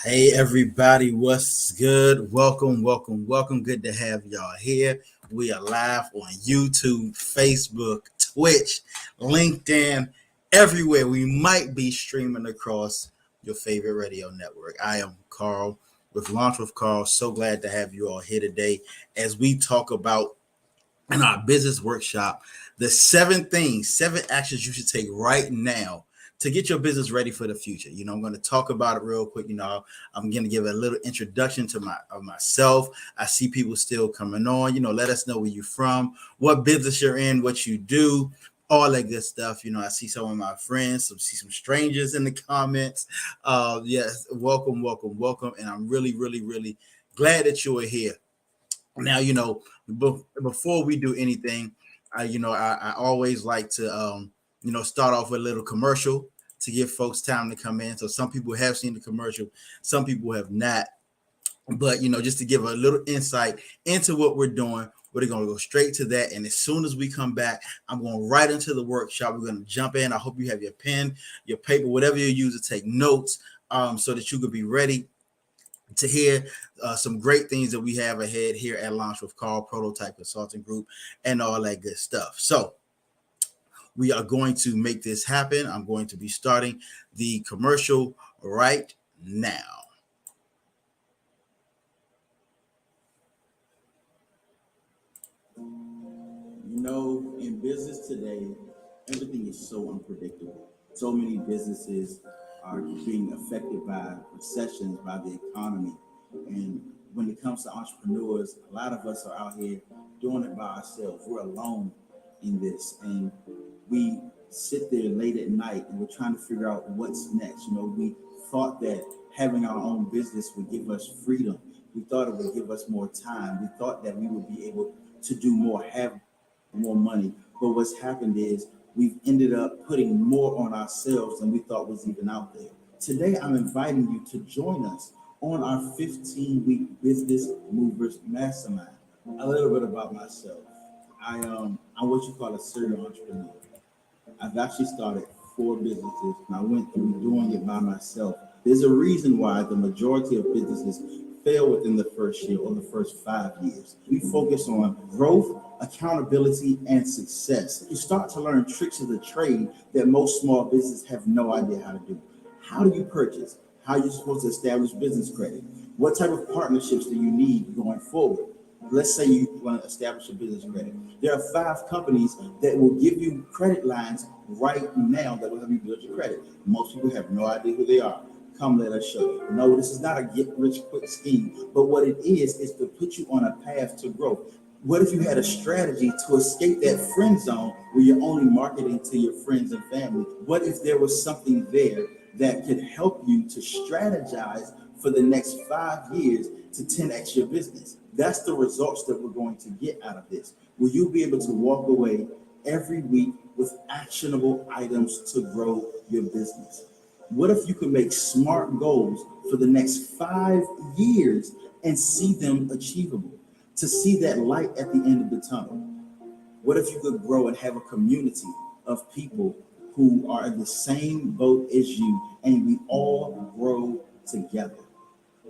Hey everybody, what's good? Welcome. Good to have y'all here. We are live on YouTube, Facebook, Twitch, LinkedIn, everywhere. We might be streaming across your favorite radio network. I am Carl with Launch with Carl. So glad to have you all here today as we talk about in our business workshop the seven actions you should take right now to get your business ready for the future. I'm going to talk about it real quick. I'm going to give a little introduction to myself. I see people still coming on. Let us know where you're from, what business you're in, what you do, all that good stuff. I see some of my friends, see some strangers in the comments. Yes, welcome. And I'm really glad that you are here. Now, before we do anything, I always like to, start off with a little commercial to give folks time to come in. So some people have seen the commercial, some people have not. But, just to give a little insight into what we're doing, we're going to go straight to that. And as soon as we come back, I'm going right into the workshop. We're going to jump in. I hope you have your pen, your paper, whatever you use to take notes, so that you could be ready to hear some great things that we have ahead here at Launch with Carl Prototype Consulting Group and all that good stuff. So we are going to make this happen. I'm going to be starting the commercial right now. In business today, everything is so unpredictable. So many businesses are being affected by recessions, by the economy. And when it comes to entrepreneurs, a lot of us are out here doing it by ourselves. We're alone in this. And we sit there late at night and we're trying to figure out what's next. We thought that having our own business would give us freedom. We thought it would give us more time. We thought that we would be able to do more, have more money. But what's happened is we've ended up putting more on ourselves than we thought was even out there. Today, I'm inviting you to join us on our 15-week Business Movers Mastermind. A little bit about myself. I'm what you call a serial entrepreneur. I've actually started 4 businesses and I went through doing it by myself. There's a reason why the majority of businesses fail within the first year or the first 5 years. We focus on growth, accountability, and success. You start to learn tricks of the trade that most small businesses have no idea how to do. How do you purchase? How are you supposed to establish business credit? What type of partnerships do you need going forward? Let's say you want to establish a business credit. There are 5 companies that will give you credit lines right now that will help you build your credit. Most people have no idea who they are. Come, let us show you. No, this is not a get-rich-quick scheme, but what it is to put you on a path to growth. What if you had a strategy to escape that friend zone where you're only marketing to your friends and family? What if there was something there that could help you to strategize for the next 5 years to 10x your business? That's the results that we're going to get out of this. Will you be able to walk away every week with actionable items to grow your business? What if you could make smart goals for the next 5 years and see them achievable? To see that light at the end of the tunnel? What if you could grow and have a community of people who are in the same boat as you and we all grow together?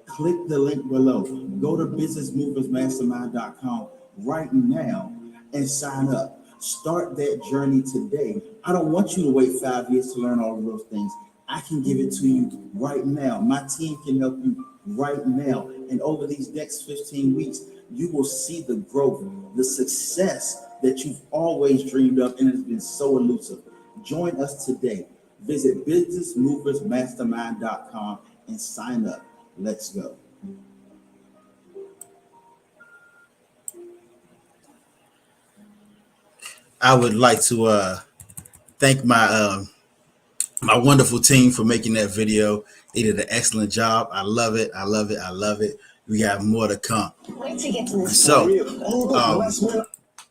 Click the link below. Go to businessmoversmastermind.com right now and sign up. Start that journey today. I don't want you to wait 5 years to learn all of those things. I can give it to you right now. My team can help you right now. And over these next 15 weeks, you will see the growth, the success that you've always dreamed of, and it's been so elusive. Join us today. Visit businessmoversmastermind.com and sign up. Let's go. I would like to thank my wonderful team for making that video. They did an excellent job. I love it. We have more to come. Wait to get to this. So,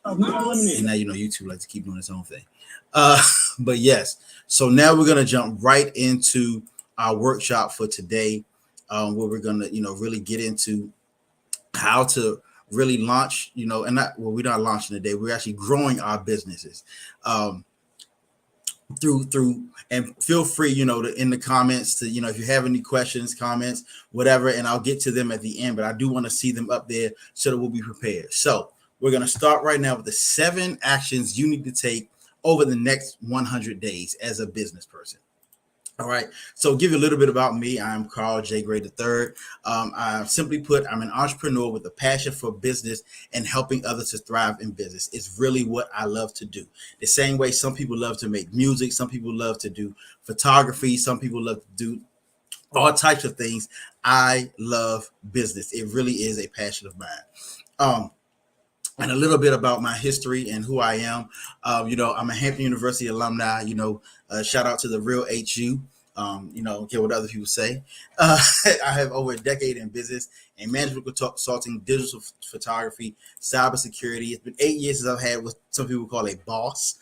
and now YouTube likes to keep doing its own thing. But yes, so now we're gonna jump right into our workshop for today, where we're gonna really get into how to really launch, and we're not launching today. We're actually growing our businesses. through and feel free, in the comments to, if you have any questions, comments, whatever, and I'll get to them at the end, but I do want to see them up there so that we'll be prepared. So we're going to start right now with the 7 actions you need to take over the next 100 days as a business person. All right. So give you a little bit about me. I'm Carl J. Gray III. I simply put, I'm an entrepreneur with a passion for business and helping others to thrive in business. It's really what I love to do. The same way some people love to make music, some people love to do photography, some people love to do all types of things. I love business. It really is a passion of mine. And a little bit about my history and who I am. I'm a Hampton University alumni. Shout out to the real HU. Don't care what other people say. I have over a decade in business and management consulting, digital photography, cybersecurity. It's been 8 years since I've had what some people call a boss.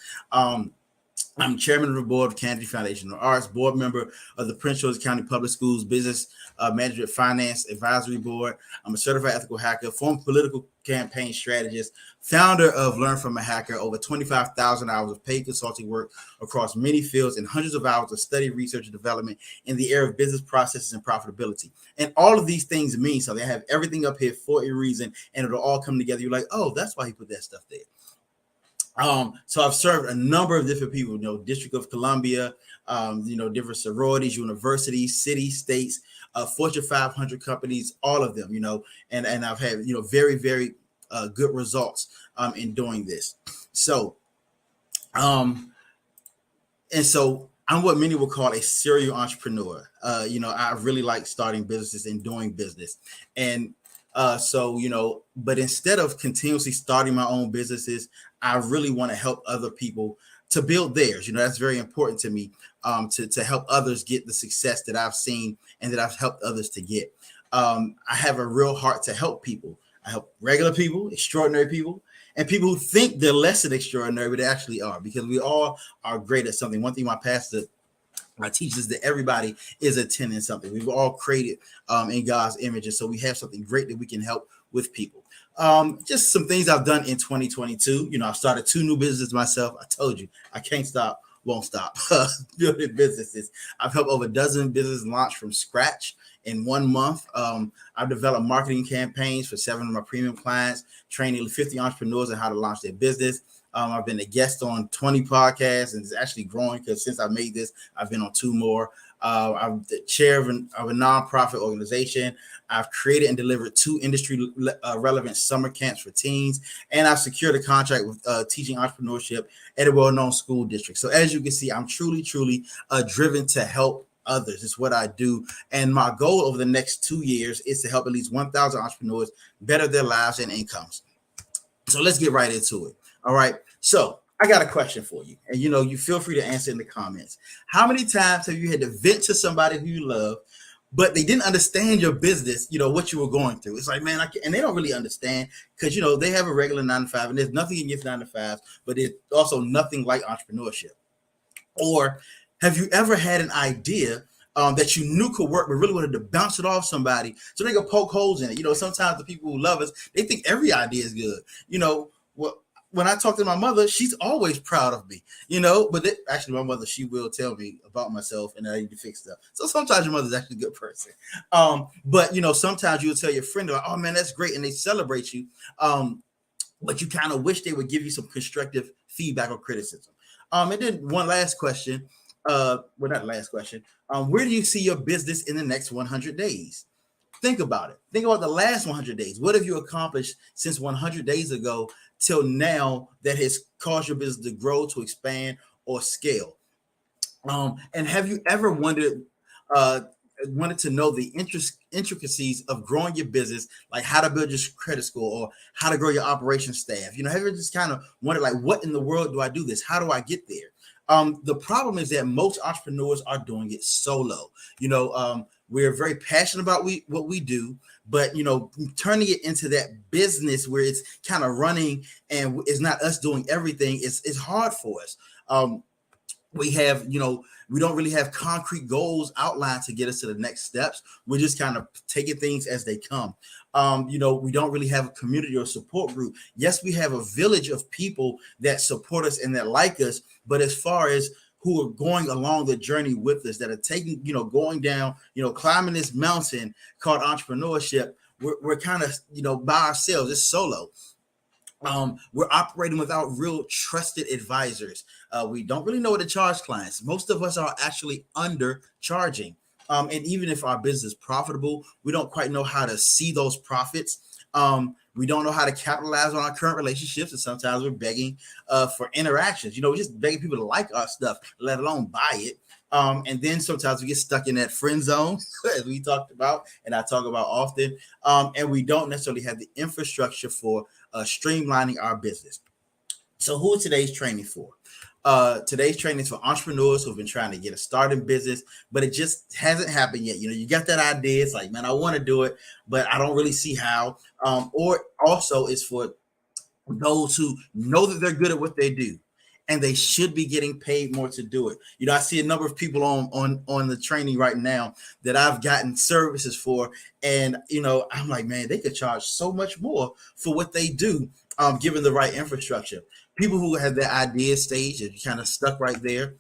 I'm chairman of the board of Kennedy Foundation of Arts, board member of the Prince George's County Public Schools Business Management Finance Advisory Board. I'm a certified ethical hacker, former political campaign strategist, founder of Learn from a Hacker, over 25,000 hours of paid consulting work across many fields and hundreds of hours of study, research, and development in the area of business processes and profitability. And all of these things mean something. I have everything up here for a reason, and it'll all come together. You're like, oh, that's why he put that stuff there. So I've served a number of different people, District of Columbia, different sororities, universities, cities, states, Fortune 500 companies, all of them, and I've had, very, very good results in doing this. So, and so I'm what many would call a serial entrepreneur. I really like starting businesses and doing business. And but instead of continuously starting my own businesses, I really want to help other people to build theirs. That's very important to me, to help others get the success that I've seen and that I've helped others to get. I have a real heart to help people. I help regular people, extraordinary people, and people who think they're less than extraordinary, but they actually are, because we all are great at something. One thing my pastor teaches that everybody is attending something. We've all created in God's image, and so we have something great that we can help with people. Just some things I've done in 2022. I've started 2 new businesses myself. I told you I can't stop, won't stop building businesses. I've helped over a dozen businesses launch from scratch in 1 month. I've developed marketing campaigns for 7 of my premium clients, training 50 entrepreneurs on how to launch their business. I've been a guest on 20 podcasts, and it's actually growing because since I made this, I've been on 2 more. I'm the chair of a nonprofit organization. I've created and delivered 2 industry relevant summer camps for teens, and I've secured a contract with teaching entrepreneurship at a well-known school district. So as you can see, I'm truly, truly driven to help others. It's what I do. And my goal over the next 2 years is to help at least 1,000 entrepreneurs better their lives and incomes. So let's get right into it. All right. So I got a question for you. And, you feel free to answer in the comments. How many times have you had to vent to somebody who you love, but they didn't understand your business, what you were going through? It's like, man, and they don't really understand because, they have a regular 9 to 5, and there's nothing against 9 to 5, but it's also nothing like entrepreneurship. Or have you ever had an idea that you knew could work, but really wanted to bounce it off somebody so they could poke holes in it? Sometimes the people who love us, they think every idea is good. When I talk to my mother, she's always proud of me, but actually my mother, she will tell me about myself and I need to fix stuff. So sometimes your mother's actually a good person. But sometimes you'll tell your friend, like, oh man, that's great. And they celebrate you. But you kind of wish they would give you some constructive feedback or criticism. And then one last question. Not last question. Where do you see your business in the next 100 days? Think about it. Think about the last 100 days. What have you accomplished since 100 days ago till now that has caused your business to grow, to expand, or scale? And have you ever wanted to know the intricacies of growing your business, like how to build your credit score or how to grow your operations staff? Have you ever just kind of wondered, like, what in the world do I do this? How do I get there? The problem is that most entrepreneurs are doing it solo. We're very passionate about what we do, but turning it into that business where it's kind of running and it's not us doing everything, it's hard for us. We have, we don't really have concrete goals outlined to get us to the next steps. We're just kind of taking things as they come. We don't really have a community or support group. Yes, we have a village of people that support us and that like us, but as far as who are going along the journey with us, that are taking, going down, climbing this mountain called entrepreneurship. We're kind of, by ourselves. It's solo. We're operating without real trusted advisors. We don't really know what to charge clients. Most of us are actually undercharging. And even if our business is profitable, we don't quite know how to see those profits. We don't know how to capitalize on our current relationships, and sometimes we're begging for interactions. We're just begging people to like our stuff, let alone buy it. And then sometimes we get stuck in that friend zone, as we talked about, and I talk about often. And we don't necessarily have the infrastructure for streamlining our business. So who is today's training for? Today's training is for entrepreneurs who've been trying to get a start in business, but it just hasn't happened yet. You got that idea. It's like, man, I want to do it, but I don't really see how. Or also it's for those who know that they're good at what they do, and they should be getting paid more to do it. I see a number of people on the training right now that I've gotten services for, and I'm like, man, they could charge so much more for what they do, given the right infrastructure. People who have their idea stage and kind of stuck right there.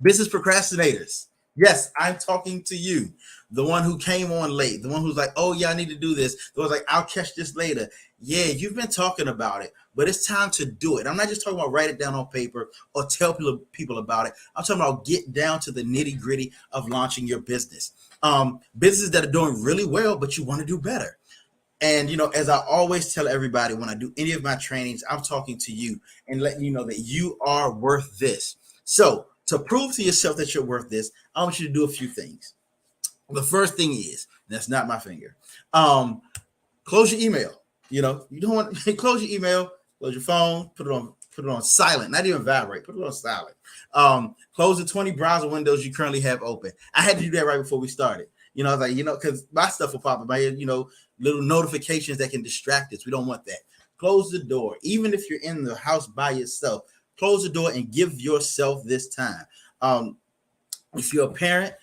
Business procrastinators. Yes, I'm talking to you. The one who came on late, the one who's like, oh yeah, I need to do this. The one's like, I'll catch this later. Yeah, you've been talking about it, but it's time to do it. I'm not just talking about write it down on paper or tell people about it. I'm talking about get down to the nitty gritty of launching your business. Businesses that are doing really well, but you want to do better. And, as I always tell everybody when I do any of my trainings, I'm talking to you and letting you know that you are worth this. So to prove to yourself that you're worth this, I want you to do a few things. The first thing is, that's not my finger. Close your email. You don't want to close your email, close your phone, put it on silent, not even vibrate, put it on silent. Close the 20 browser windows you currently have open. I had to do that right before we started. I was like, because my stuff will pop up. My little notifications that can distract us. We don't want that. Close the door. Even if you're in the house by yourself, close the door and give yourself this time. If you're a parent,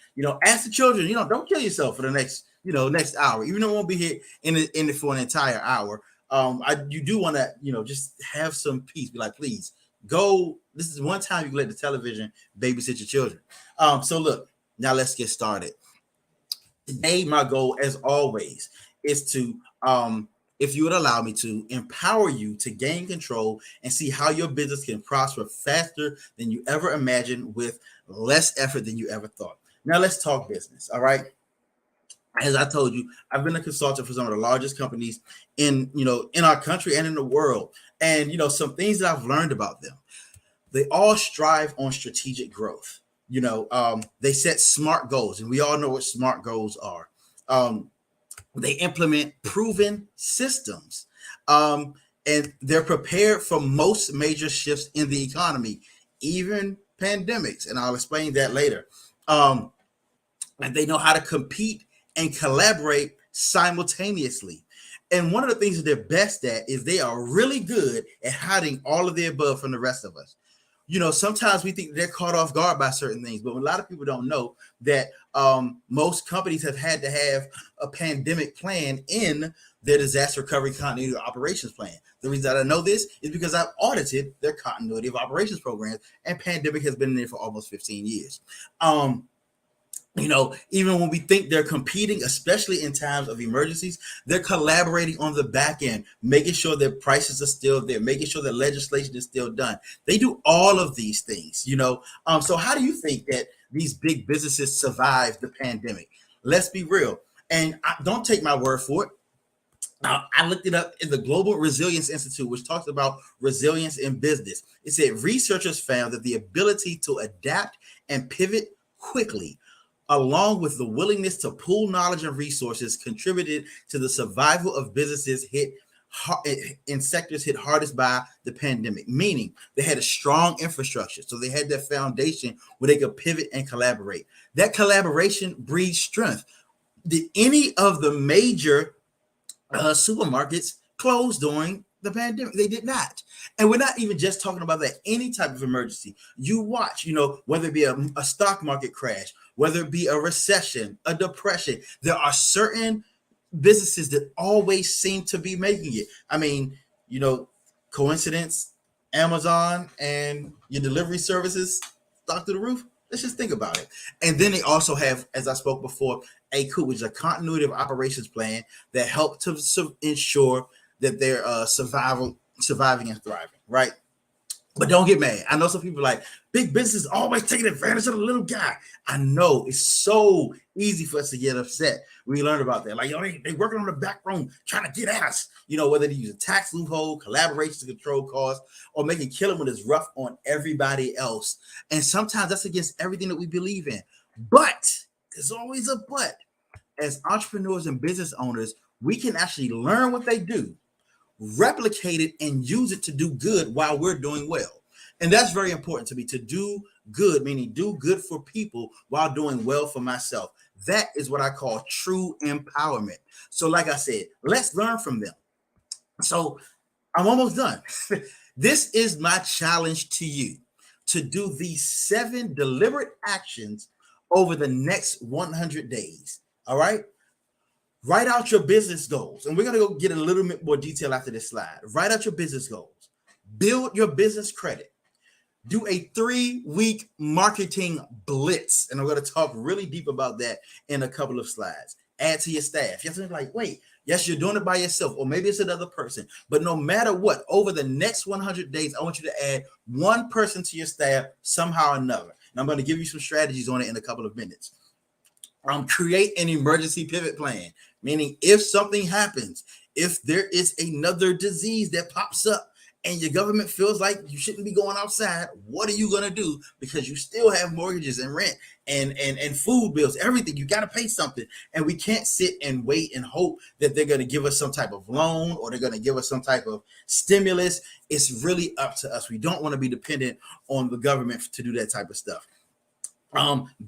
ask the children, don't kill yourself for the next hour. Even though it won't be here in it for an entire hour. You do want to, just have some peace. Be like, please go. This is one time you can let the television babysit your children. So look, now let's get started. Today, my goal, as always, is to, if you would allow me to, empower you to gain control and see how your business can prosper faster than you ever imagined with less effort than you ever thought. Now, let's talk business. All right. As I told you, I've been a consultant for some of the largest companies in our country and in the world. And, some things that I've learned about them, they all strive on strategic growth. They set SMART goals, and we all know what SMART goals are. They implement proven systems, and they're prepared for most major shifts in the economy, even pandemics. And I'll explain that later. And they know how to compete and collaborate simultaneously. And one of the things that they're best at is they are really good at hiding all of the above from the rest of us. Sometimes we think they're caught off guard by certain things, but a lot of people don't know that most companies have had to have a pandemic plan in their disaster recovery continuity operations plan. The reason that I know this is because I've audited their continuity of operations programs, and pandemic has been in there for almost 15 years. Even when we think they're competing, especially in times of emergencies, they're collaborating on the back end, making sure that prices are still there, making sure that legislation is still done. They do all of these things, So how do you think that these big businesses survive the pandemic? Let's be real. And don't take my word for it. I looked it up in the Global Resilience Institute, which talks about resilience in business. It said researchers found that the ability to adapt and pivot quickly, along with the willingness to pool knowledge and resources, contributed to the survival of businesses in sectors hit hardest by the pandemic, meaning they had a strong infrastructure. So they had that foundation where they could pivot and collaborate. That collaboration breeds strength. Did any of the major supermarkets close during the pandemic? They did not. And we're not even just talking about that. Any type of emergency you watch, whether it be a stock market crash, whether it be a recession, a depression, there are certain businesses that always seem to be making it. I mean, coincidence, Amazon and your delivery services, stock through the roof. Let's just think about it. And then they also have, as I spoke before, a COOP, which is a continuity of operations plan that help to ensure that they're surviving and thriving, right? But don't get mad. I know some people are like, big business always taking advantage of the little guy. I know it's so easy for us to get upset. We learned about that. Like, they working on the back room trying to get at us. Whether they use a tax loophole, collaboration to control costs, or making killing when it's rough on everybody else. And sometimes that's against everything that we believe in. But there's always a but. As entrepreneurs and business owners, we can actually learn what they do, replicate it, and use it to do good while we're doing well. And that's very important to me, to do good, meaning do good for people while doing well for myself. That is what I call true empowerment. So like I said, let's learn from them. So I'm almost done. This is my challenge to you, to do these 7 deliberate actions over the next 100 days. All right. Write out your business goals. And we're going to go get a little bit more detail after this slide. Write out your business goals. Build your business credit. Do a 3-week marketing blitz. And I'm going to talk really deep about that in a couple of slides. Add to your staff. You have to be like, wait, yes, you're doing it by yourself, or maybe it's another person. But no matter what, over the next 100 days, I want you to add one person to your staff somehow or another. And I'm going to give you some strategies on it in a couple of minutes. Create an emergency pivot plan, meaning if something happens, if there is another disease that pops up and your government feels like you shouldn't be going outside, what are you going to do? Because you still have mortgages and rent and food bills, everything. You got to pay something. And we can't sit and wait and hope that they're going to give us some type of loan or they're going to give us some type of stimulus. It's really up to us. We don't want to be dependent on the government to do that type of stuff.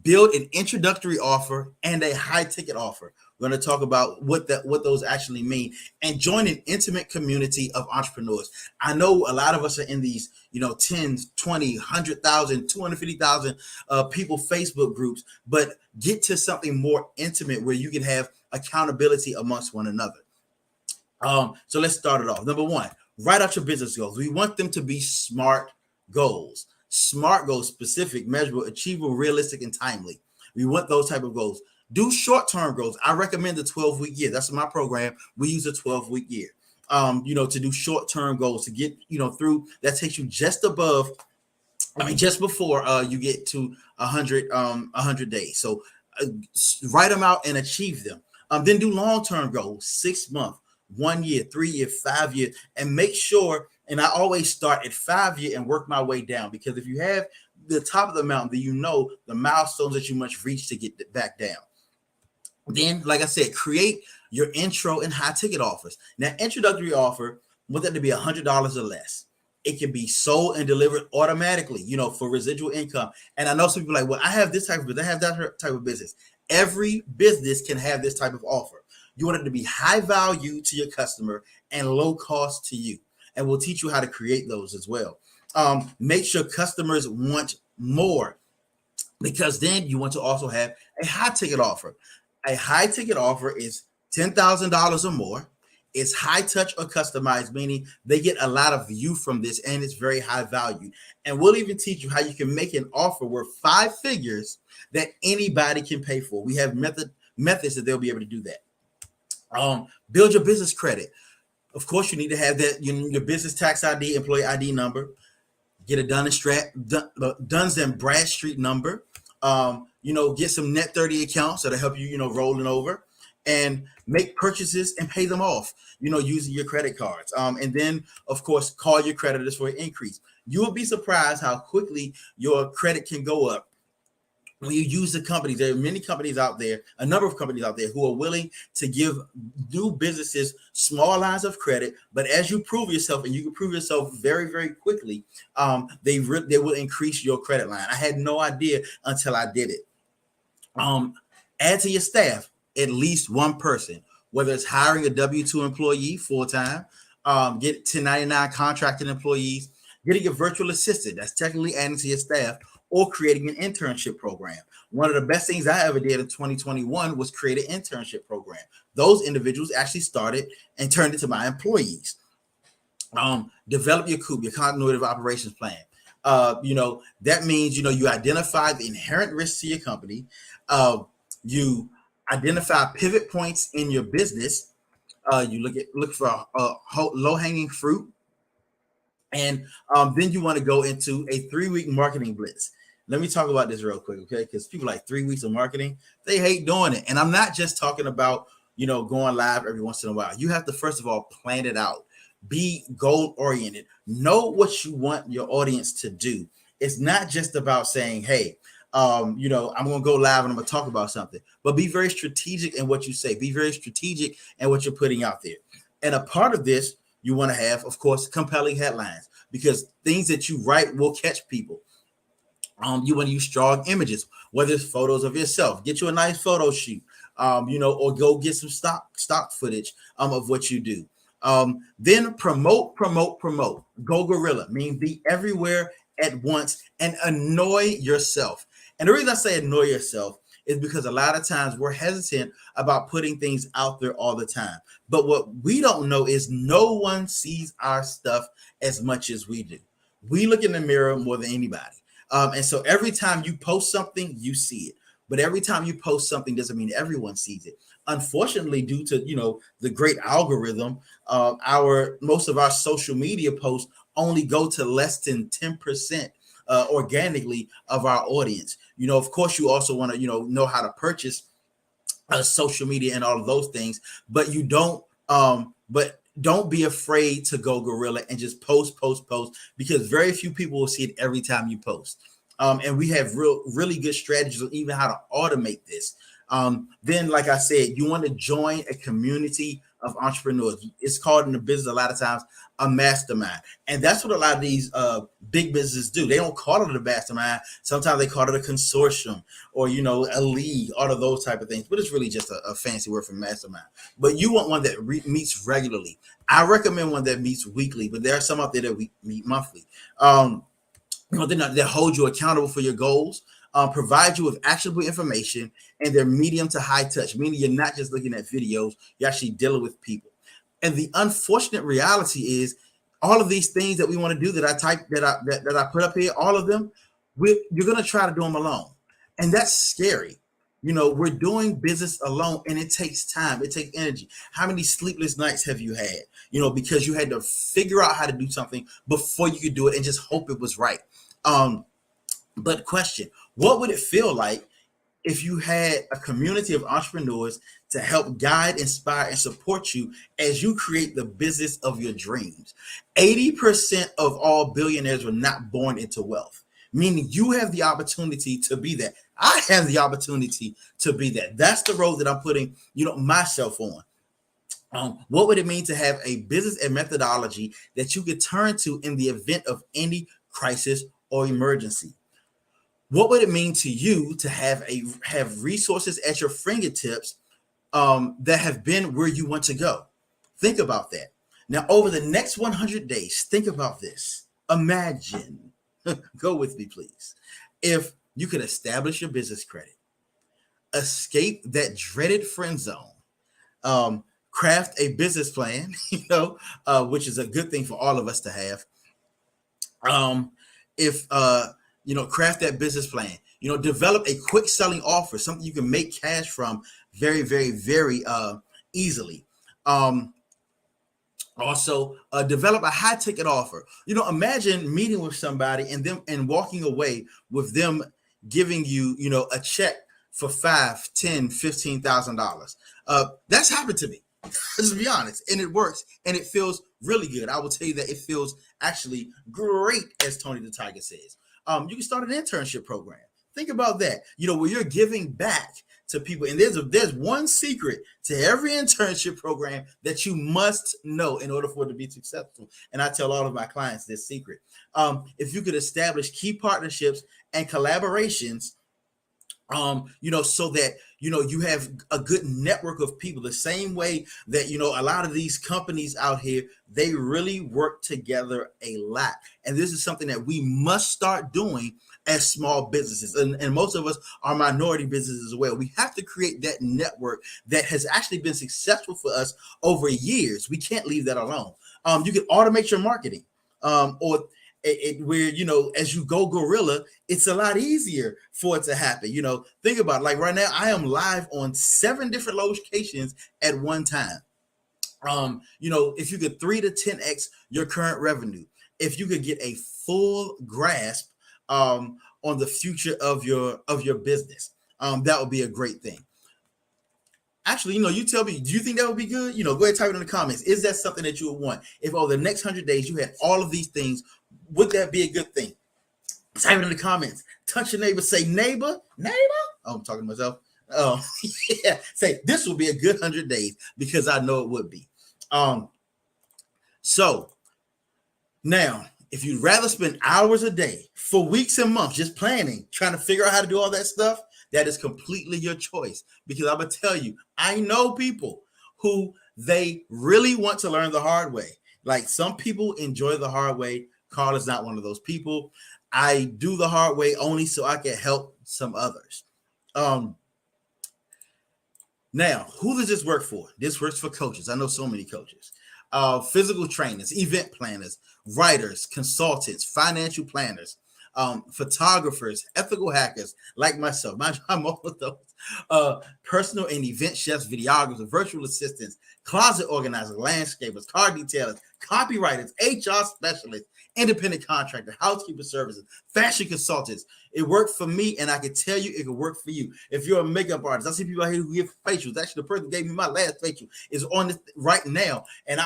Build an introductory offer and a high ticket offer. We're going to talk about what those actually mean, and join an intimate community of entrepreneurs. I know a lot of us are in these, 10, 20, 100,000, 250,000 people Facebook groups, but get to something more intimate where you can have accountability amongst one another. So let's start it off. Number 1, write out your business goals. We want them to be SMART goals. SMART goals: specific, measurable, achievable, realistic, and timely. We want those type of goals. Do short-term goals. I recommend the 12-week year. That's my program. We use a 12-week year, to do short-term goals to get, through. That takes you just before you get to 100 days. So write them out and achieve them. Then do long-term goals: 6 months, 1 year, 3 year, 5 year, and make sure. And I always start at 5 year and work my way down, because if you have the top of the mountain, then you know the milestones that you must reach to get back down. Then, like I said, create your intro and high ticket offers. Now, introductory offer, want that to be $100 or less. It can be sold and delivered automatically, for residual income. And I know some people are like, well, I have this type of business, I have that type of business. Every business can have this type of offer. You want it to be high value to your customer and low cost to you. And we'll teach you how to create those as well. Make sure customers want more, because then you want to also have a high ticket offer. A high ticket offer is $10,000 or more. It's high touch or customized, meaning they get a lot of view from this, and it's very high value. And we'll even teach you how you can make an offer worth 5 figures that anybody can pay for. We have methods that they'll be able to do that. Build your business credit. Of course, you need to have that, your business tax ID, employee ID number. Get a Duns and Bradstreet number. Get some Net 30 accounts that'll help you, rolling over, and make purchases and pay them off, using your credit cards. And then, of course, call your creditors for an increase. You will be surprised how quickly your credit can go up when you use the companies. There are many companies out there, a number of companies out there, who are willing to give new businesses small lines of credit. But as you prove yourself, and you can prove yourself very, very quickly, they will increase your credit line. I had no idea until I did it. Add to your staff at least one person, whether it's hiring a W-2 employee full-time, get 1099 contracted employees, getting a virtual assistant. That's technically adding to your staff, or creating an internship program. One of the best things I ever did in 2021 was create an internship program. Those individuals actually started and turned into my employees. Develop your COOP, your continuity of operations plan. That means, you identify the inherent risks to your company. You identify pivot points in your business. You look for low hanging fruit, and then you want to go into a 3-week marketing blitz. Let me talk about this real quick, okay? Because people like 3 weeks of marketing, they hate doing it. And I'm not just talking about, going live every once in a while. You have to, first of all, plan it out. Be goal oriented. Know what you want your audience to do. It's not just about saying, hey, I'm going to go live and I'm going to talk about something, but be very strategic in what you say. Be very strategic in what you're putting out there. And a part of this, you want to have, of course, compelling headlines, because things that you write will catch people. You want to use strong images, whether it's photos of yourself. Get you a nice photo shoot, or go get some stock footage of what you do. Then promote. Go guerrilla, mean be everywhere at once and annoy yourself. And the reason I say annoy yourself is because a lot of times we're hesitant about putting things out there all the time. But what we don't know is no one sees our stuff as much as we do. We look in the mirror more than anybody. And so every time you post something, you see it. But every time you post something doesn't mean everyone sees it. Unfortunately, due to the great algorithm, most of our social media posts only go to less than 10% organically of our audience. Of course, you also want to know how to purchase social media and all of those things, but you don't. But don't be afraid to go guerrilla and just post, because very few people will see it every time you post. And we have really good strategies on even how to automate this. Then, like I said, you want to join a community of entrepreneurs. It's called in the business a lot of times a mastermind. And that's what a lot of these big businesses do. They don't call it a mastermind. Sometimes they call it a consortium or, a league, all of those type of things. But it's really just a fancy word for mastermind. But you want one that meets regularly. I recommend one that meets weekly, but there are some out there that we meet monthly. They hold you accountable for your goals, provide you with actionable information, and they're medium to high touch, meaning you're not just looking at videos, you're actually dealing with people. And the unfortunate reality is all of these things that we want to do that I put up here, all of them, you're going to try to do them alone. And that's scary. We're doing business alone, and it takes time. It takes energy. How many sleepless nights have you had? Because you had to figure out how to do something before you could do it and just hope it was right. But question, what would it feel like if you had a community of entrepreneurs to help guide, inspire, and support you as you create the business of your dreams? 80% of all billionaires were not born into wealth, meaning you have the opportunity to be that. I have the opportunity to be that. That's the road that I'm putting, myself on. What would it mean to have a business and methodology that you could turn to in the event of any crisis or emergency? What would it mean to you to have resources at your fingertips that have been where you want to go? Think about that. Now, over the next 100 days, think about this. Imagine, go with me, please. If you could establish your business credit, escape that dreaded friend zone, craft a business plan, which is a good thing for all of us to have. Craft that business plan, develop a quick selling offer, something you can make cash from very, very, very easily. Also, develop a high ticket offer. Imagine meeting with somebody and walking away with them giving you, a check for $5,000, $10,000, $15,000. That's happened to me. Let's be honest, and it works, and it feels really good. I will tell you that it feels actually great, as Tony the Tiger says. You can start an internship program. Think about that. Where you're giving back to people, and there's one secret to every internship program that you must know in order for it to be successful. And I tell all of my clients this secret. If you could establish key partnerships and collaborations, so that, you have a good network of people, the same way that, a lot of these companies out here, they really work together a lot. And this is something that we must start doing as small businesses. And most of us are minority businesses as well. We have to create that network that has actually been successful for us over years. We can't leave that alone. You can automate your marketing, where, you know, as you go guerrilla, it's a lot easier for it to happen. You know, think about it. Like right now, I am live on 7 different locations at one time. You know, if you could 3 to 10x your current revenue, if you could get a full grasp on the future of your business, that would be a great thing. Actually, you know, you tell me, do you think that would be good? You know, go ahead and type it in the comments. Is that something that you would want? If over the next 100 days you had all of these things, would that be a good thing? Type it in the comments. Touch your neighbor. Say, neighbor. Oh, I'm talking to myself. Oh, yeah. Say, this will be a good 100 days, because I know it would be. So now, if you'd rather spend hours a day for weeks and months just planning, trying to figure out how to do all that stuff, that is completely your choice. Because I'm going to tell you, I know people who they really want to learn the hard way. Like, some people enjoy the hard way. Carl is not one of those people. I do the hard way only so I can help some others. Now, who does this work for? This works for coaches. I know so many coaches, physical trainers, event planners, writers, consultants, financial planners, photographers, ethical hackers like myself. I'm all of those. Personal and event chefs, videographers, virtual assistants, closet organizers, landscapers, car detailers, copywriters, HR specialists, independent contractor, housekeeper services, fashion consultants. It worked for me, and I can tell you it could work for you. If you're a makeup artist, I see people out here who give facials. Actually, the person who gave me my last facial is on this right now, and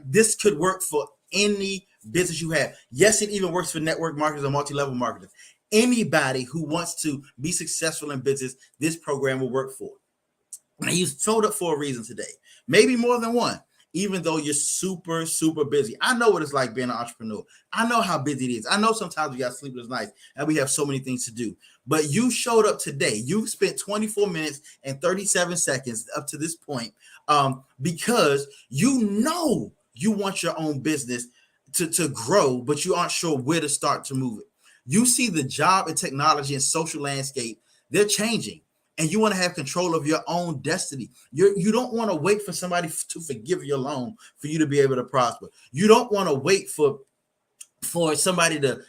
this could work for any business you have. Yes, it even works for network marketers or multi-level marketers. Anybody who wants to be successful in business, this program will work for. Now, you showed up for a reason today, maybe more than one. Even though you're super, super busy. I know what it's like being an entrepreneur. I know how busy it is. I know sometimes we got sleepless nights and we have so many things to do. But you showed up today. You spent 24 minutes and 37 seconds up to this point, because you know you want your own business to grow, but you aren't sure where to start to move it. You see the job and technology and social landscape, they're changing. And you want to have control of your own destiny. You don't want to wait for somebody to forgive your loan for you to be able to prosper. You don't want to wait for somebody to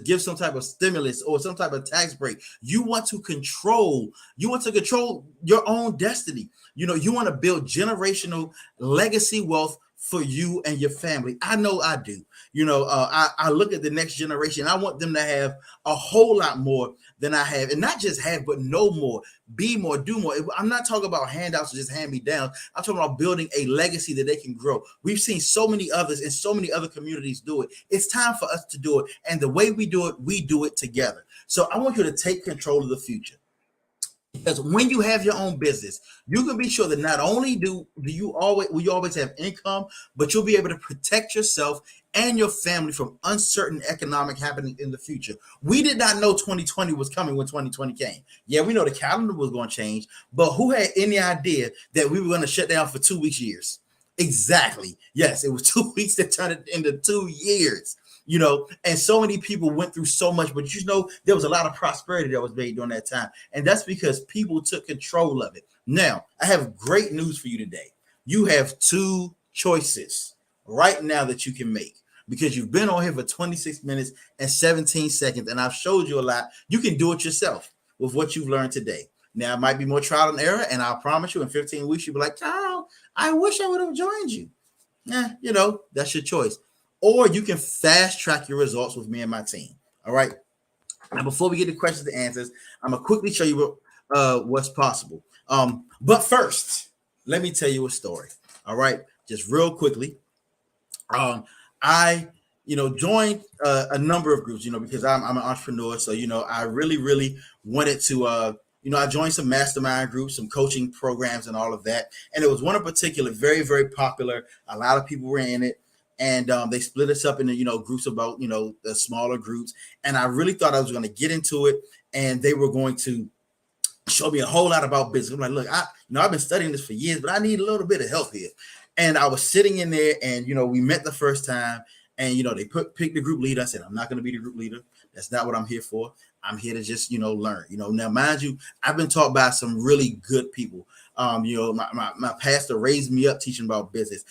give some type of stimulus or some type of tax break. You want to control your own destiny. You know, you want to build generational legacy wealth for you and your family. I know I do. You know, I look at the next generation. I want them to have a whole lot more than I have, and not just have, but know more, be more, do more. I'm not talking about handouts or just hand me down. I'm talking about building a legacy that they can grow. We've seen so many others and so many other communities do it. It's time for us to do it. And the way we do it together. So I want you to take control of the future. Because when you have your own business, you can be sure that not only will you always have income, but you'll be able to protect yourself and your family from uncertain economic happening in the future. We did not know 2020 was coming when 2020 came. Yeah, we know the calendar was going to change, but who had any idea that we were going to shut down for 2 weeks years? Exactly. Yes, it was 2 weeks that turned it into 2 years. You know, and so many people went through so much, but you know, there was a lot of prosperity that was made during that time. And that's because people took control of it. Now, I have great news for you today. You have 2 choices right now that you can make, because you've been on here for 26 minutes and 17 seconds, and I've showed you a lot. You can do it yourself with what you've learned today. Now, it might be more trial and error, and I'll promise you in 15 weeks, you'll be like, Carl, I wish I would have joined you. You know, that's your choice. Or you can fast track your results with me and my team. All right. Now, before we get to questions and answers, I'm going to quickly show you what's possible. But first, let me tell you a story. All right. Just real quickly. I joined a number of groups, because I'm an entrepreneur. So, I really, really wanted to, I joined some mastermind groups, some coaching programs and all of that. And it was one in particular, very, very popular. A lot of people were in it. And they split us up into, groups about, the smaller groups. And I really thought I was going to get into it, and they were going to show me a whole lot about business. I'm like, look, I've been studying this for years, but I need a little bit of help here. And I was sitting in there, and, we met the first time, and, they picked the group leader. I said, I'm not going to be the group leader. That's not what I'm here for. I'm here to just, learn, now, mind you, I've been taught by some really good people. My pastor raised me up teaching about business.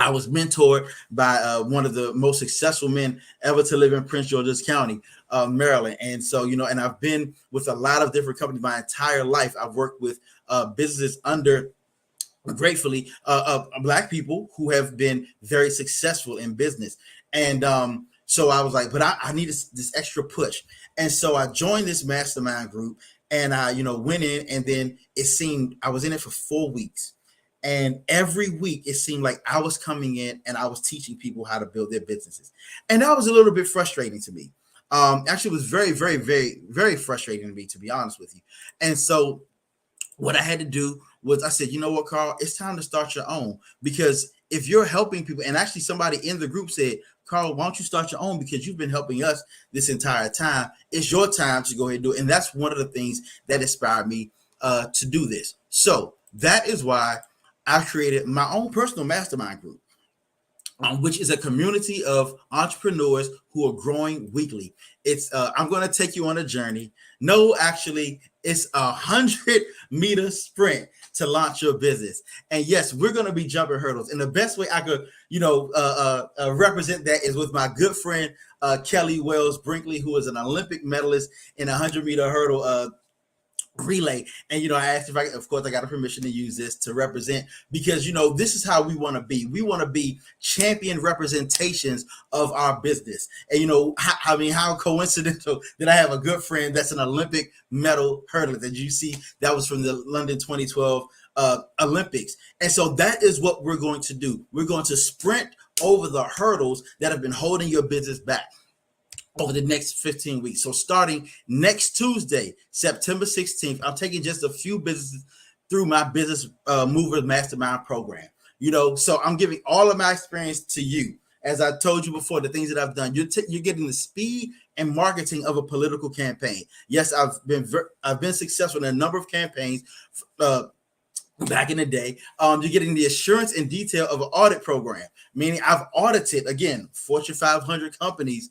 I was mentored by one of the most successful men ever to live in Prince George's County, Maryland. And so, and I've been with a lot of different companies my entire life. I've worked with businesses under, gratefully, Black people who have been very successful in business. And so I was like, but I need this extra push. And so I joined this mastermind group, and I, went in, and then it seemed I was in it for 4 weeks. And every week it seemed like I was coming in and I was teaching people how to build their businesses. And that was a little bit frustrating to me. Actually, it was very, very, very, very frustrating to me, to be honest with you. And so what I had to do was I said, you know what, Carl, it's time to start your own. Because if you're helping people, and actually somebody in the group said, Carl, why don't you start your own? Because you've been helping us this entire time. It's your time to go ahead and do it. And that's one of the things that inspired me to do this. So that is why I created my own personal mastermind group, which is a community of entrepreneurs who are growing weekly. It's I'm going to take you on a journey. No, actually, it's 100-meter sprint to launch your business. And yes, we're going to be jumping hurdles. And the best way I could, represent that is with my good friend Kelly Wells Brinkley, who is an Olympic medalist in a 100-meter hurdle relay. And I asked if of course I got a permission to use this to represent, because this is how we want to be. We want to be champion representations of our business. And how coincidental that I have a good friend that's an Olympic medal hurdler. That you see, that was from the London 2012 Olympics. And so that is what we're going to do. We're going to sprint over the hurdles that have been holding your business back over the next 15 weeks. So starting next Tuesday, September 16th, I'm taking just a few businesses through my Business Movers Mastermind program. So I'm giving all of my experience to you. As I told you before, the things that I've done, you're getting the speed and marketing of a political campaign. Yes, I've been successful in a number of campaigns back in the day. You're getting the assurance and detail of an audit program, meaning I've audited, again, Fortune 500 companies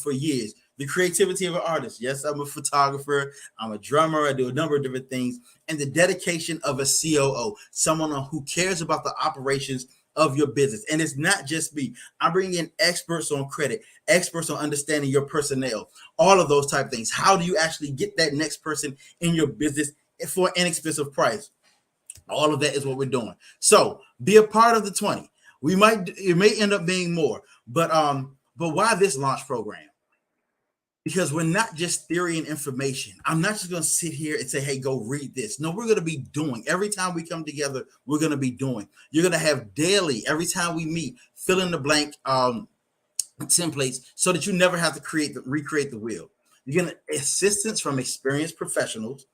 for years. The creativity of an artist. Yes, I'm a photographer. I'm a drummer. I do a number of different things. And the dedication of a COO, someone who cares about the operations of your business. And it's not just me. I'm bringing in experts on credit, experts on understanding your personnel, all of those type of things. How do you actually get that next person in your business for an inexpensive price? All of that is what we're doing. So be a part of the 20. It may end up being more, but why this launch program? Because we're not just theory and information. I'm not just going to sit here and say, hey, go read this. No, we're going to be doing. Every time we come together, we're going to be doing. You're going to have daily, every time we meet, fill in the blank templates so that you never have to recreate the wheel. You're going to assistance from experienced professionals.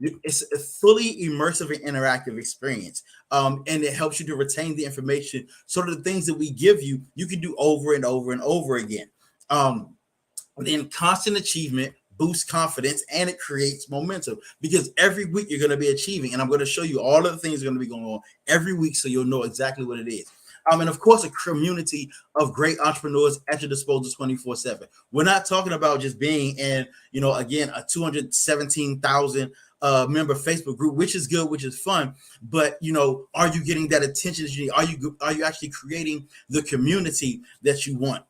It's a fully immersive and interactive experience. And it helps you to retain the information so that the things that we give you, you can do over and over and over again. Then constant achievement boosts confidence, and it creates momentum, because every week you're going to be achieving. And I'm going to show you all of the things that are going to be going on every week, so you'll know exactly what it is. And of course, a community of great entrepreneurs at your disposal 24/7. We're not talking about just being in, again, a 217,000 member Facebook group, which is good, which is fun. But, are you getting that attention that you need? Are you actually creating the community that you want?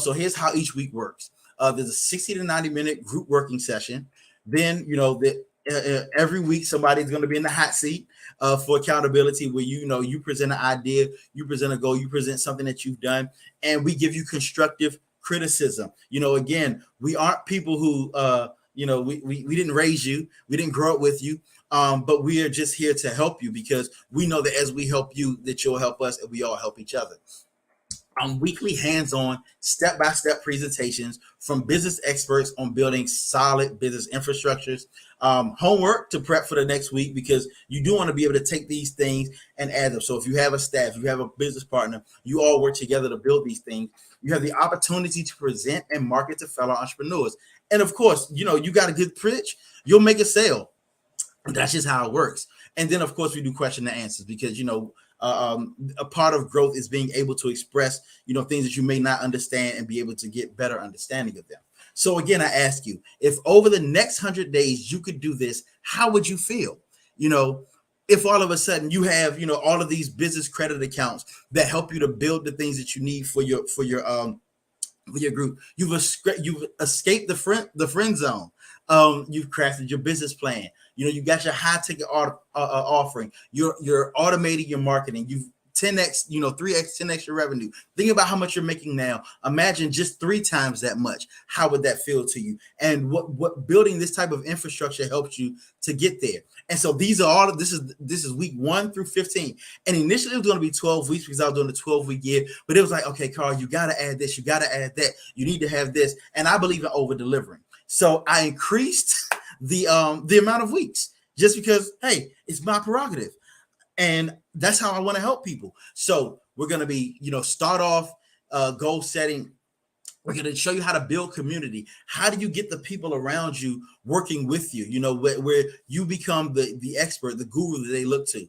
So here's how each week works. There's a 60 to 90 minute group working session. Then, every week somebody's going to be in the hot seat for accountability, where you present an idea, you present a goal, you present something that you've done, and we give you constructive criticism. Again, we aren't people who we didn't raise you, we didn't grow up with you, but we are just here to help you, because we know that as we help you, that you'll help us, and we all help each other. Weekly hands-on, step-by-step presentations from business experts on building solid business infrastructures. Homework to prep for the next week, because you do want to be able to take these things and add them. So if you have a staff, you have a business partner, you all work together to build these things. You have the opportunity to present and market to fellow entrepreneurs. And of course, you got a good pitch, you'll make a sale. That's just how it works. And then, of course, we do question and answers, because, a part of growth is being able to express, things that you may not understand and be able to get better understanding of them. So again, I ask you, if over the next 100 days you could do this, how would you feel? if all of a sudden you have, all of these business credit accounts that help you to build the things that you need for your group, you've escaped the friend zone. You've crafted your business plan. You got your high ticket offering. You're automating your marketing. You've 10x, 3x, 10x your revenue. Think about how much you're making now. Imagine just 3 times that much. How would that feel to you? And what building this type of infrastructure helps you to get there. And so these are all. This is week 1 through 15. And initially it was going to be 12 weeks because I was doing a 12-week year. But it was like, okay, Carl, you got to add this. You got to add that. You need to have this. And I believe in over delivering. So I increased the amount of weeks just because, hey, it's my prerogative. And that's how I want to help people. So we're going to be, start off goal setting. We're going to show you how to build community. How do you get the people around you working with you, where you become the expert, the guru that they look to.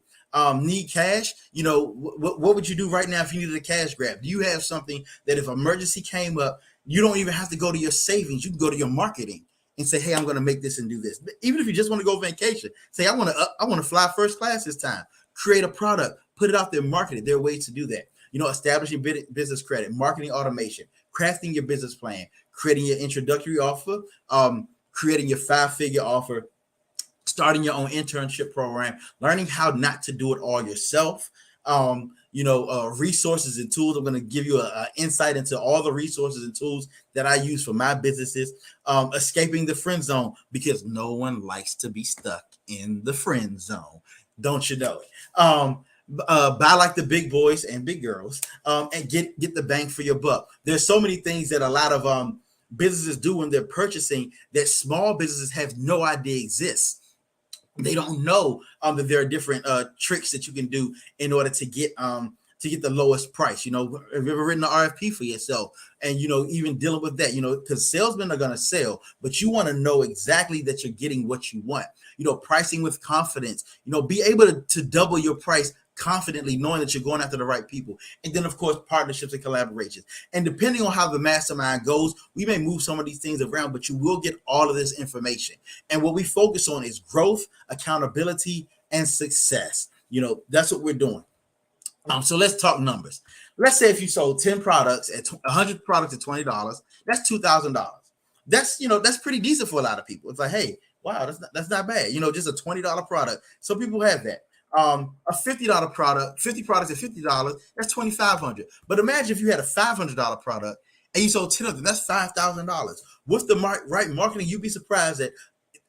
Need cash? What would you do right now if you needed a cash grab? Do you have something that if emergency came up, you don't even have to go to your savings. You can go to your marketing and say, hey, I'm going to make this and do this. Even if you just want to go vacation, say, I want to fly first class this time. Create a product, put it out there, market it. There are ways to do that. Establishing business credit, marketing automation, crafting your business plan, creating your introductory offer, creating your 5-figure offer, starting your own internship program, learning how not to do it all yourself. Resources and tools. I'm going to give you an insight into all the resources and tools that I use for my businesses. Escaping the friend zone, because no one likes to be stuck in the friend zone. Don't you know it? Buy like the big boys and big girls, and get the bang for your buck. There's so many things that a lot of businesses do when they're purchasing that small businesses have no idea exists. They don't know that there are different tricks that you can do in order to get the lowest price. Have you ever written an RFP for yourself? And even dealing with that, because salesmen are going to sell, but you want to know exactly that you're getting what you want. Pricing with confidence. Be able to double your price confidently, knowing that you're going after the right people. And then, of course, partnerships and collaborations. And depending on how the mastermind goes, we may move some of these things around, but you will get all of this information. And what we focus on is growth, accountability, and success. That's what we're doing. So let's talk numbers. Let's say if you sold 10 products at 100 products at $20, that's $2,000. That's pretty decent for a lot of people. It's like, hey, wow, that's not bad. Just a $20 product. So people have that. A $50 product, 50 products at $50, that's $2,500. But imagine if you had a $500 product and you sold 10 of them, that's $5,000. With the right marketing, you'd be surprised that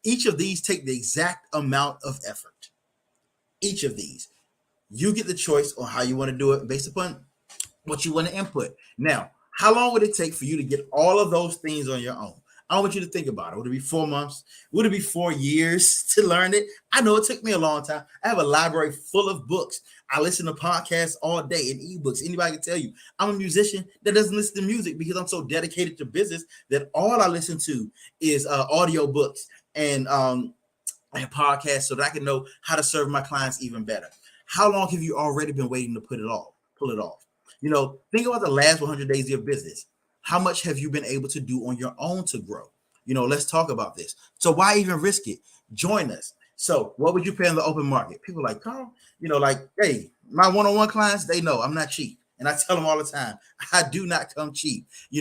each of these take the exact amount of effort. Each of these. You get the choice on how you want to do it based upon what you want to input. Now, how long would it take for you to get all of those things on your own? I want you to think about it. Would it be 4 months? Would it be 4 years to learn it? I know it took me a long time. I have a library full of books. I listen to podcasts all day and ebooks. Anybody can tell you I'm a musician that doesn't listen to music because I'm so dedicated to business that all I listen to is audio books and podcasts so that I can know how to serve my clients even better. How long have you already been waiting to pull it off? Think about the last 100 days of your business. How much have you been able to do on your own to grow? Let's talk about this. So why even risk it? Join us. So what would you pay in the open market? People like, Carl, hey, my one-on-one clients, they know I'm not cheap. And I tell them all the time, I do not come cheap. You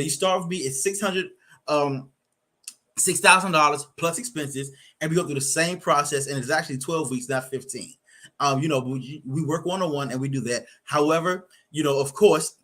start with me at $6,000 plus expenses, and we go through the same process, and it's actually 12 weeks, not 15. We work one-on-one and we do that. However, of course,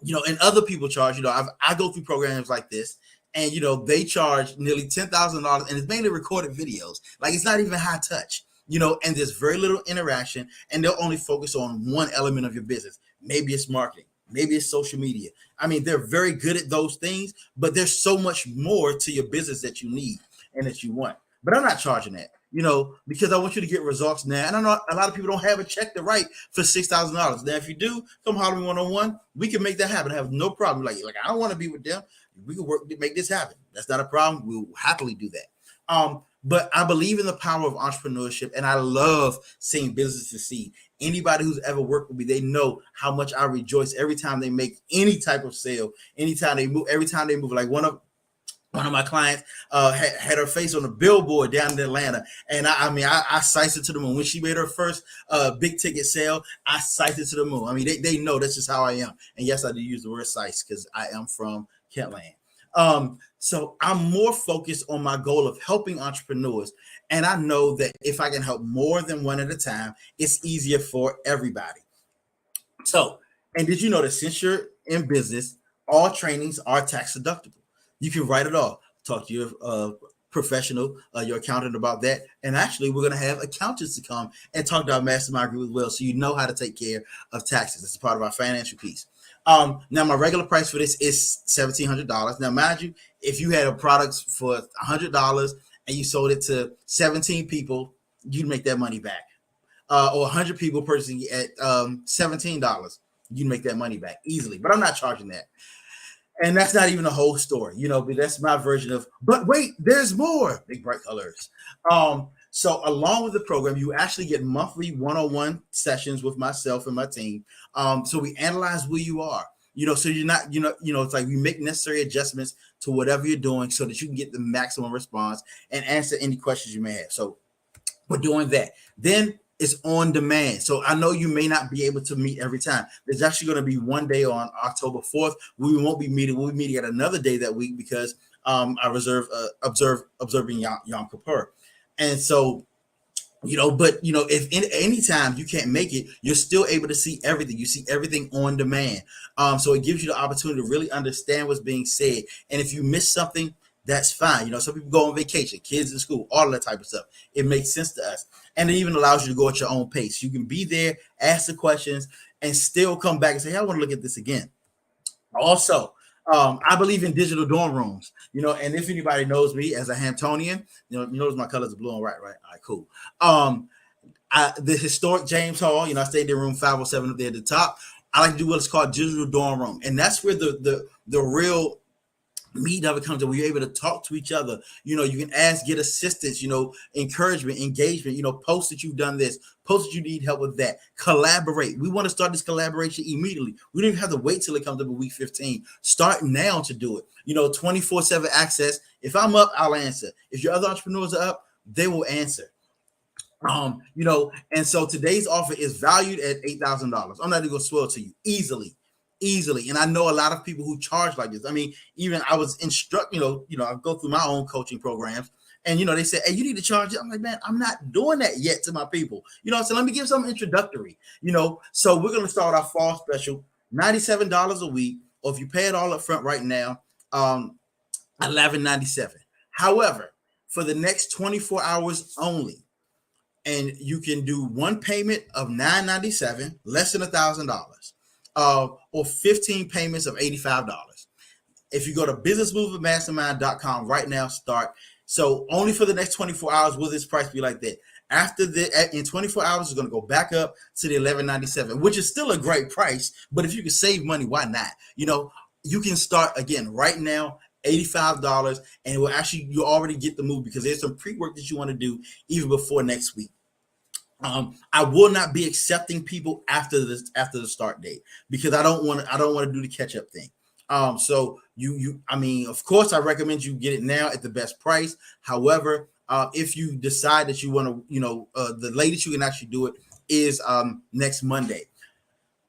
and other people charge, I go through programs like this and, they charge nearly $10,000 and it's mainly recorded videos. Like it's not even high touch, and there's very little interaction and they'll only focus on one element of your business. Maybe it's marketing, maybe it's social media. I mean, they're very good at those things, but there's so much more to your business that you need and that you want. But I'm not charging that. Because I want you to get results now. And I know a lot of people don't have a check to write for $6,000. Now, if you do, come holler me one-on-one. We can make that happen. I have no problem. Like I don't want to be with them. We can work to make this happen. That's not a problem. We'll happily do that. But I believe in the power of entrepreneurship, and I love seeing businesses succeed. Anybody who's ever worked with me, they know how much I rejoice every time they make any type of sale, every time they move. Like one of one of my clients had her face on a billboard down in Atlanta, and I sized it to the moon. When she made her first big ticket sale, I sized it to the moon. I mean, they know that's just how I am. And yes, I do use the word size because I am from Kentland. So I'm more focused on my goal of helping entrepreneurs, and I know that if I can help more than one at a time, it's easier for everybody. So, and did you know that since you're in business, all trainings are tax deductible? You can write it off. Talk to your professional, your accountant about that. And actually, we're going to have accountants to come and talk to our mastermind group as well, so you know how to take care of taxes. It's part of our financial piece. Now, my regular price for this is $1,700. Now, mind you, if you had a product for $100 and you sold it to 17 people, you'd make that money back. Or 100 people purchasing at $17, you make that money back easily. But I'm not charging that. And that's not even the whole story, but that's my version of, but wait, there's more. Big bright colors. So along with the program, you actually get monthly one-on-one sessions with myself and my team. So we analyze where you are, so you're not, it's like we make necessary adjustments to whatever you're doing so that you can get the maximum response and answer any questions you may have. So we're doing that. Then it's on demand. So I know you may not be able to meet every time. There's actually going to be one day on October 4th. We won't be meeting. We'll be meeting at another day that week because I reserve observing Yom Kippur. And so, if any time you can't make it, you're still able to see everything. You see everything on demand. So it gives you the opportunity to really understand what's being said. And if you miss something, that's fine. Some people go on vacation, kids in school, all of that type of stuff. It makes sense to us. And it even allows you to go at your own pace. You can be there, ask the questions, and still come back and say, hey, I want to look at this again. Also, I believe in digital dorm rooms, and if anybody knows me as a Hamptonian, you notice my colors are blue and white, right? All right, cool. The historic James Hall, I stayed in room 507 up there at the top. I like to do what's called digital dorm room. And that's where the real meet of it comes in, where you're able to talk to each other. You can ask, get assistance, encouragement, engagement, post that you've done this, post that you need help with that, collaborate. We want to start this collaboration immediately. We don't even have to wait till it comes up in week 15. Start now to do it. 24/7 access. If I'm up, I'll answer. If your other entrepreneurs are up, they will answer. And so today's offer is valued at $8,000. I'm not even gonna swear to you easily. And I know a lot of people who charge like this. I mean, even I was I go through my own coaching programs, and they say, hey, you need to charge it. I'm like, man, I'm not doing that yet to my people. So let me give some introductory. So we're gonna start our fall special, $97 a week, or if you pay it all up front right now, $11.97. However, for the next 24 hours only, and you can do one payment of $9.97, less than $1,000. Or 15 payments of $85. If you go to businessmovementmastermind.com right now, start. So only for the next 24 hours will this price be like that. After in 24 hours, it's going to go back up to the $11.97, which is still a great price. But if you can save money, why not? You can start again right now, $85, and it will actually, you already get the move because there's some pre-work that you want to do even before next week. I will not be accepting people after the start date because I don't want to do the catch up thing. So of course I recommend you get it now at the best price. However, if you decide that you want to, the latest you can actually do it is next Monday.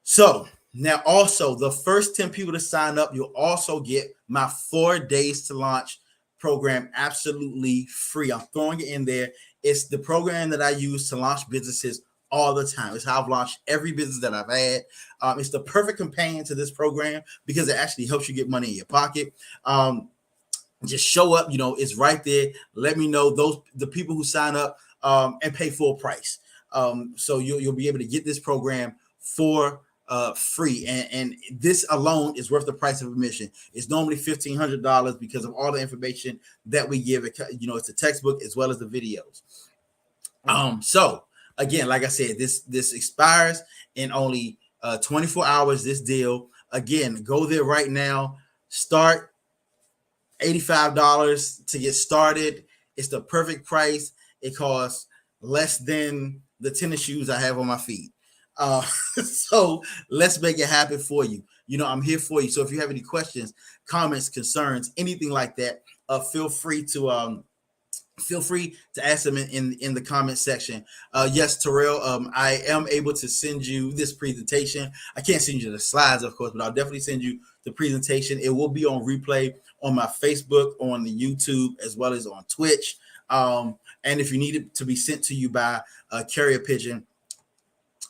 So now also the first 10 people to sign up, you'll also get my 4 days to launch program absolutely free. I'm throwing it in there. It's the program that I use to launch businesses all the time. It's how I've launched every business that I've had. It's the perfect companion to this program because it actually helps you get money in your pocket. Just show up, it's right there. Let me know the people who sign up and pay full price. So you'll be able to get this program for free, and this alone is worth the price of admission. It's normally $1,500 because of all the information that we give. It's a textbook as well as the videos. So again, like I said, this expires in only 24 hours. This deal, again, go there right now. Start $85 to get started. It's the perfect price. It costs less than the tennis shoes I have on my feet. So let's make it happen for you. I'm here for you. So if you have any questions, comments, concerns, anything like that, feel free to ask them in the comment section. Yes, Terrell, I am able to send you this presentation. I can't send you the slides, of course, but I'll definitely send you the presentation. It will be on replay on my Facebook, on the YouTube, as well as on Twitch. And if you need it to be sent to you by a carrier pigeon,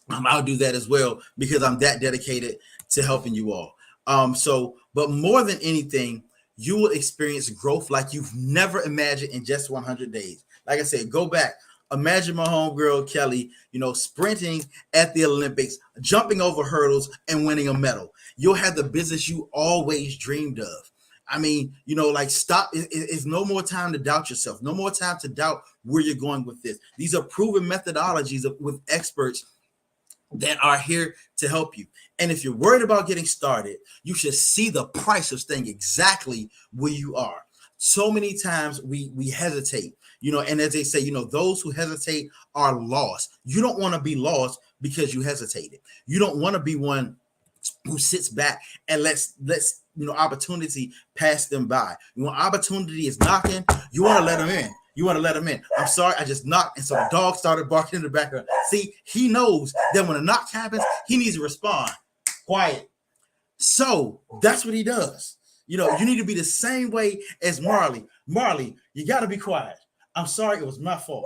I'll do that as well, because I'm that dedicated to helping you all. But more than anything, you will experience growth like you've never imagined in just 100 days. Like I said, go back. Imagine my homegirl Kelly, sprinting at the Olympics, jumping over hurdles and winning a medal. You'll have the business you always dreamed of. I mean, stop. It's no more time to doubt yourself. No more time to doubt where you're going with this. These are proven methodologies with experts that are here to help you. And if you're worried about getting started, you should see the price of staying exactly where you are. So many times we hesitate, and as they say, those who hesitate are lost. You don't want to be lost because you hesitated. You don't want to be one who sits back and lets opportunity pass them by. When opportunity is knocking, you want to let them in. You want to let him in. I'm sorry, I just knocked, and so the dog started barking in the background. See, he knows that when a knock happens, he needs to respond. Quiet. So that's what he does. You need to be the same way as Marley. Marley, you got to be quiet. I'm sorry, it was my fault.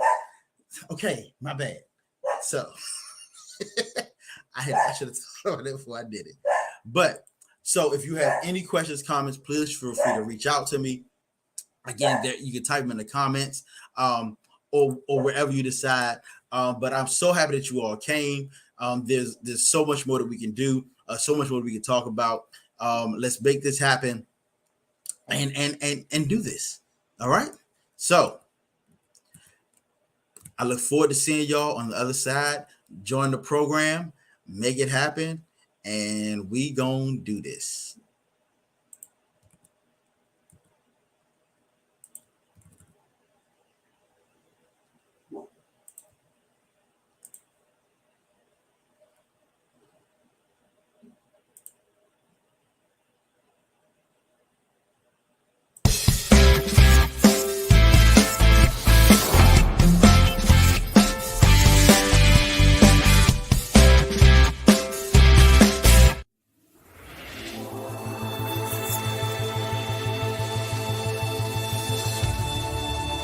Okay, my bad. So I should have thought of that before I did it. But so if you have any questions, comments, please feel free to reach out to me. Again, there you can type them in the comments, or wherever you decide. But I'm so happy that you all came. There's so much more that we can do, so much more we can talk about. Let's make this happen and do this. All right. So I look forward to seeing y'all on the other side. Join the program, make it happen, and we gonna do this.